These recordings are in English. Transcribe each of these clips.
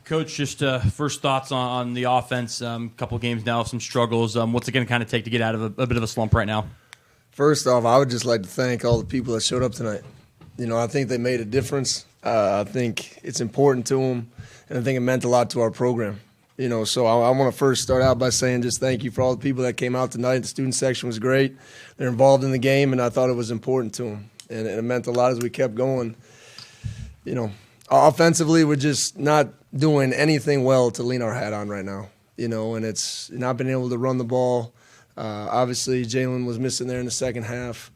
Coach, just first thoughts on the offense. Couple of games now, some struggles. What's it going to kind of take to get out of a bit of a slump right now? First off, I would just like to thank all the people that showed up tonight. I think they made a difference. I think it's important to them, and I think it meant a lot to our program. So I want to first start out by saying just thank you for all the people that came out tonight. The student section was great. They're involved in the game, and I thought it was important to them. And it meant a lot as we kept going. Offensively, we're just not doing anything well to lean our hat on right now. And it's not been able to run the ball. Obviously, Jalen was missing there in the second half.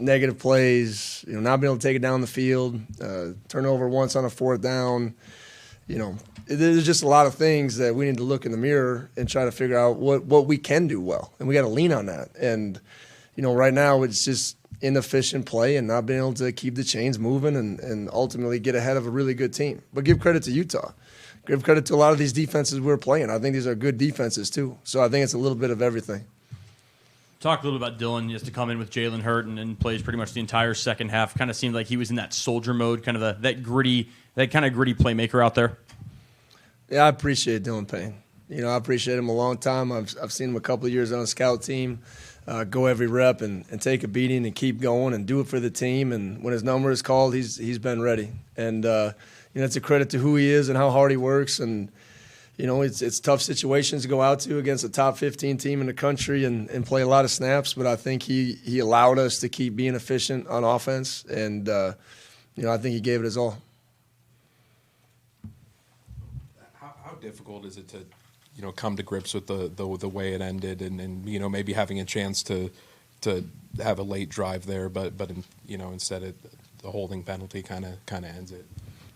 Negative plays, not being able to take it down the field, turnover once on a fourth down. There's just a lot of things that we need to look in the mirror and try to figure out what we can do well. And we got to lean on that. And, right now it's just inefficient play and not being able to keep the chains moving and ultimately get ahead of a really good team. But give credit to Utah. Give credit to a lot of these defenses we're playing. I think these are good defenses too. So I think it's a little bit of everything. Talk a little about Dylan, just to come in with Jalen hurt and plays pretty much the entire second half. Kind of seemed like he was in that soldier mode, kind of that kind of gritty playmaker out there. Yeah, I appreciate Dylan Payne. I appreciate him a long time. I've seen him a couple of years on a scout team, go every rep and take a beating and keep going and do it for the team. And when his number is called, he's been ready. And it's a credit to who he is and how hard he works. And it's tough situations to go out to against a top 15 team in the country and play a lot of snaps. But I think he allowed us to keep being efficient on offense. And I think he gave it his all. How difficult is it to come to grips with the way it ended and maybe having a chance to have a late drive there, but instead the holding penalty kind of ends it?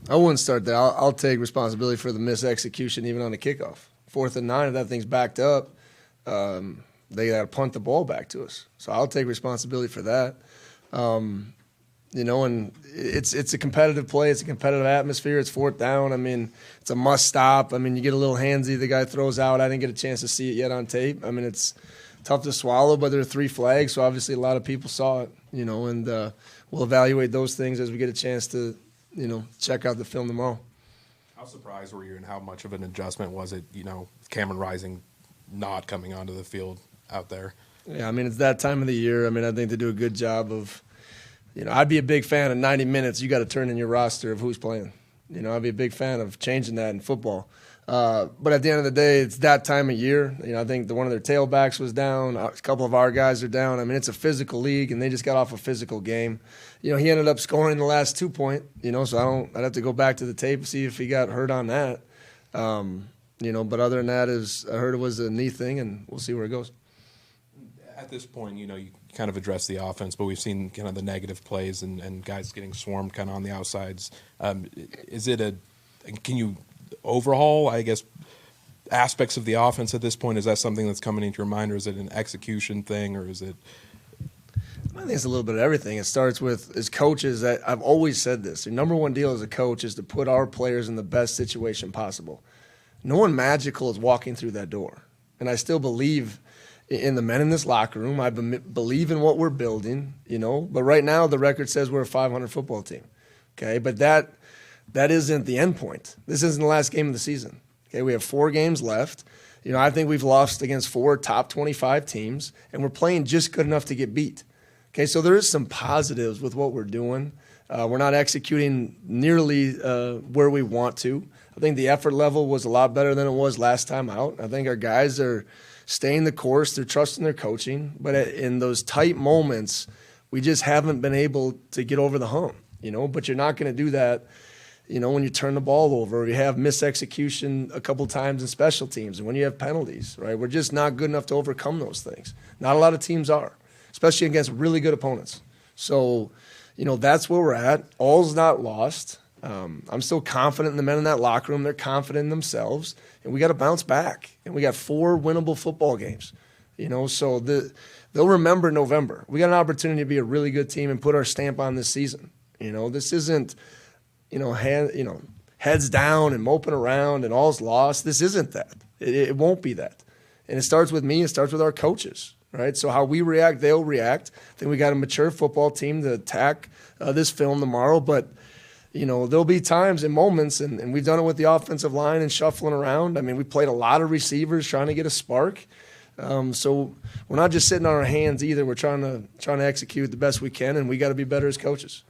I wouldn't start there. I'll take responsibility for the mis-execution even on the kickoff. 4th and 9, if that thing's backed up, they got to punt the ball back to us. So I'll take responsibility for that. And it's a competitive play. It's a competitive atmosphere. It's 4th down. I mean, it's a must stop. I mean, you get a little handsy. The guy throws out. I didn't get a chance to see it yet on tape. I mean, it's tough to swallow, but there are 3 flags, so obviously a lot of people saw it, and we'll evaluate those things as we get a chance to, check out the film tomorrow. How surprised were you and how much of an adjustment was it, Cameron Rising not coming onto the field out there? Yeah, I mean, it's that time of the year. I mean, I think they do a good job of, I'd be a big fan of 90 minutes. You got to turn in your roster of who's playing. I'd be a big fan of changing that in football. But at the end of the day, it's that time of year. I think one of their tailbacks was down. A couple of our guys are down. I mean, it's a physical league, and they just got off a physical game. He ended up scoring the last 2-point, so I'd have to go back to the tape and see if he got hurt on that. But other than that, I heard it was a knee thing, and we'll see where it goes. At this point, you kind of address the offense, but we've seen kind of the negative plays and guys getting swarmed kind of on the outsides. Can you overhaul, I guess, aspects of the offense at this point? Is that something that's coming into your mind, or is it an execution thing, or is it? I think it's a little bit of everything. It starts with, as coaches, I've always said this. The number one deal as a coach is to put our players in the best situation possible. No one magical is walking through that door. And I still believe in the men in this locker room. I believe in what we're building, But right now the record says we're a 500 football team, okay? But that isn't the end point. This isn't the last game of the season, okay? We have 4 games left. I think we've lost against 4 top 25 teams, and we're playing just good enough to get beat. Okay, so there is some positives with what we're doing. We're not executing nearly where we want to. I think the effort level was a lot better than it was last time out. I think our guys are staying the course. They're trusting their coaching. But in those tight moments, we just haven't been able to get over the hump, But you're not going to do that, when you turn the ball over, or you have mis-execution a couple times in special teams, and when you have penalties, right? We're just not good enough to overcome those things. Not a lot of teams are, especially against really good opponents. So, that's where we're at. All's not lost. I'm still confident in the men in that locker room. They're confident in themselves, and we got to bounce back. And we got 4 winnable football games, So they'll remember November. We got an opportunity to be a really good team and put our stamp on this season. This isn't, heads down and moping around and all's lost. This isn't that. It won't be that. And it starts with me. It starts with our coaches. Right, so how we react, they'll react. I think we got a mature football team to attack this film tomorrow. But there'll be times and moments, and we've done it with the offensive line and shuffling around. I mean, we played a lot of receivers trying to get a spark. So we're not just sitting on our hands either. We're trying to execute the best we can, and we got to be better as coaches.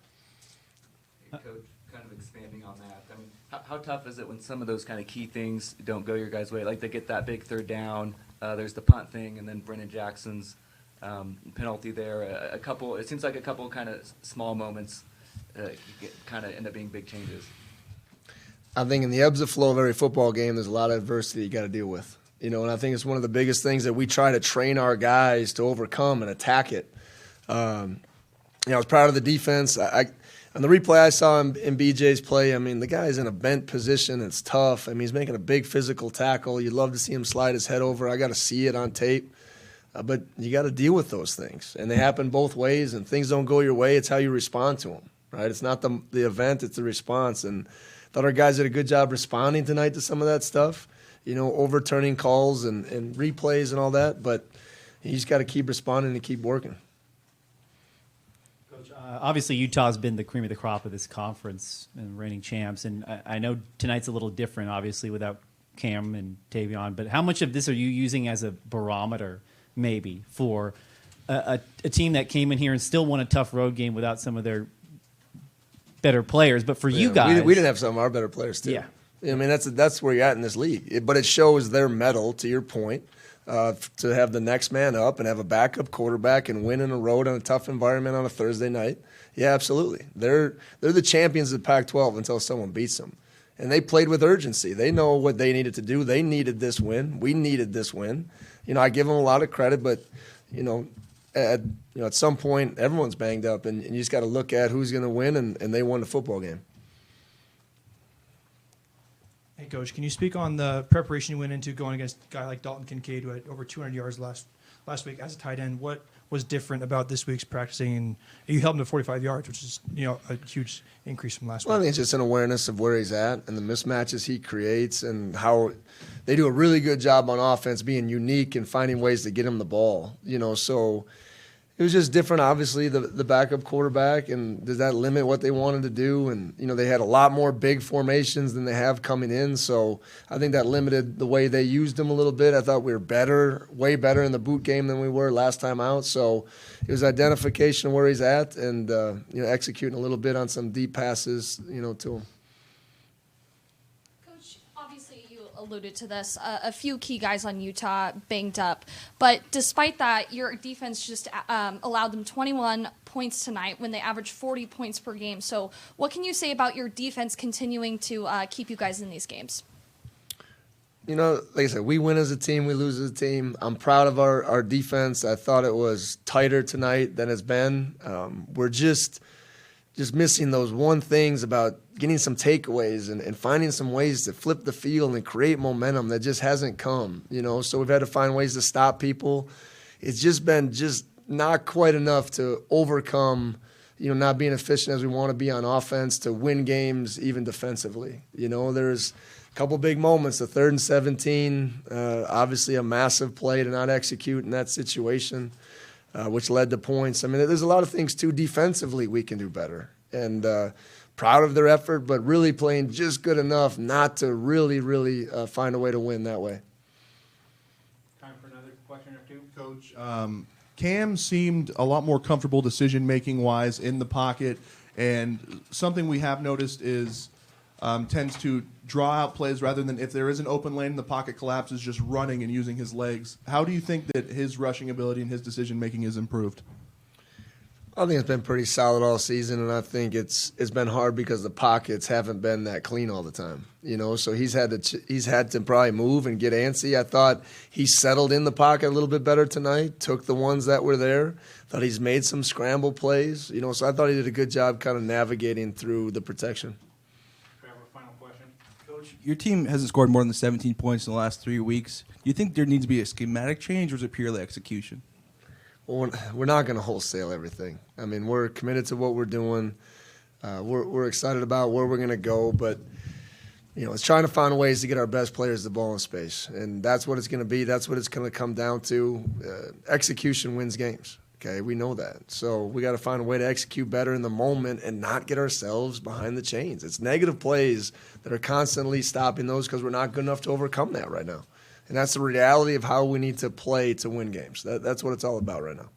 Hey, Coach, kind of expanding on that. I mean, how tough is it when some of those kind of key things don't go your guys' way? Like they get that big third down, there's the punt thing, and then Brennan Jackson's penalty there. It seems like a couple kind of small moments kind of end up being big changes. I think in the ebbs and flow of every football game, there's a lot of adversity you got to deal with. And I think it's one of the biggest things that we try to train our guys to overcome and attack it. I was proud of the defense. On the replay I saw in BJ's play, I mean, the guy's in a bent position. It's tough. I mean, he's making a big physical tackle. You'd love to see him slide his head over. I got to see it on tape. But you got to deal with those things. And they happen both ways, and things don't go your way. It's how you respond to them, right? It's not the event, it's the response. And I thought our guys did a good job responding tonight to some of that stuff. Overturning calls and replays and all that, but you just got to keep responding and keep working. Coach, obviously Utah's been the cream of the crop of this conference and reigning champs, and I know tonight's a little different, obviously, without Cam and Tavion, but how much of this are you using as a barometer, maybe, for a team that came in here and still won a tough road game without some of their better players, but for you guys... We didn't have some of our better players, too. Yeah. I mean, that's where you're at in this league. But it shows their mettle, to your point, to have the next man up and have a backup quarterback and win in a road on a tough environment on a Thursday night. Yeah, absolutely. They're the champions of Pac-12 until someone beats them. And they played with urgency. They know what they needed to do. They needed this win. We needed this win. I give them a lot of credit, but, at some point, everyone's banged up, and you just got to look at who's going to win, and they won the football game. Hey, Coach, can you speak on the preparation you went into going against a guy like Dalton Kincaid, who had over 200 yards last week as a tight end? What was different about this week's practicing? And you held him to 45 yards, which is a huge increase from last week. I think it's just an awareness of where he's at and the mismatches he creates and how they do a really good job on offense being unique and finding ways to get him the ball. So it was just different, obviously, the backup quarterback, and does that limit what they wanted to do? And, they had a lot more big formations than they have coming in, so I think that limited the way they used him a little bit. I thought we were way better in the boot game than we were last time out, so it was identification of where he's at and, executing a little bit on some deep passes, to him. Alluded to this, a few key guys on Utah banged up, but despite that, your defense just allowed them 21 points tonight when they averaged 40 points per game. So what can you say about your defense continuing to keep you guys in these games? Like I said, we win as a team, we lose as a team. I'm proud of our defense. I thought it was tighter tonight than it's been. We're just missing those one things about getting some takeaways and finding some ways to flip the field and create momentum that just hasn't come, So we've had to find ways to stop people. It's just been not quite enough to overcome, not being efficient as we want to be on offense to win games even defensively. There's a couple big moments, the 3rd and 17, obviously a massive play to not execute in that situation. Which led to points. I mean, there's a lot of things, too, defensively we can do better. And proud of their effort, but really playing just good enough not to really, really find a way to win that way. Time for another question or two. Coach, Cam seemed a lot more comfortable decision-making-wise in the pocket, and something we have noticed is tends to draw out plays rather than if there is an open lane, the pocket collapses, just running and using his legs. How do you think that his rushing ability and his decision-making is improved? I think it's been pretty solid all season, and I think it's been hard because the pockets haven't been that clean all the time. So he's had to probably move and get antsy. I thought he settled in the pocket a little bit better tonight, took the ones that were there. Thought he's made some scramble plays. So I thought he did a good job kind of navigating through the protection. Your team hasn't scored more than 17 points in the last 3 weeks. Do you think there needs to be a schematic change, or is it purely execution? Well, we're not going to wholesale everything. I mean, we're committed to what we're doing. We're excited about where we're going to go, but it's trying to find ways to get our best players the ball in space, and that's what it's going to be. That's what it's going to come down to. Execution wins games. Okay, we know that. So we got to find a way to execute better in the moment and not get ourselves behind the chains. It's negative plays that are constantly stopping those because we're not good enough to overcome that right now. And that's the reality of how we need to play to win games. That's what it's all about right now.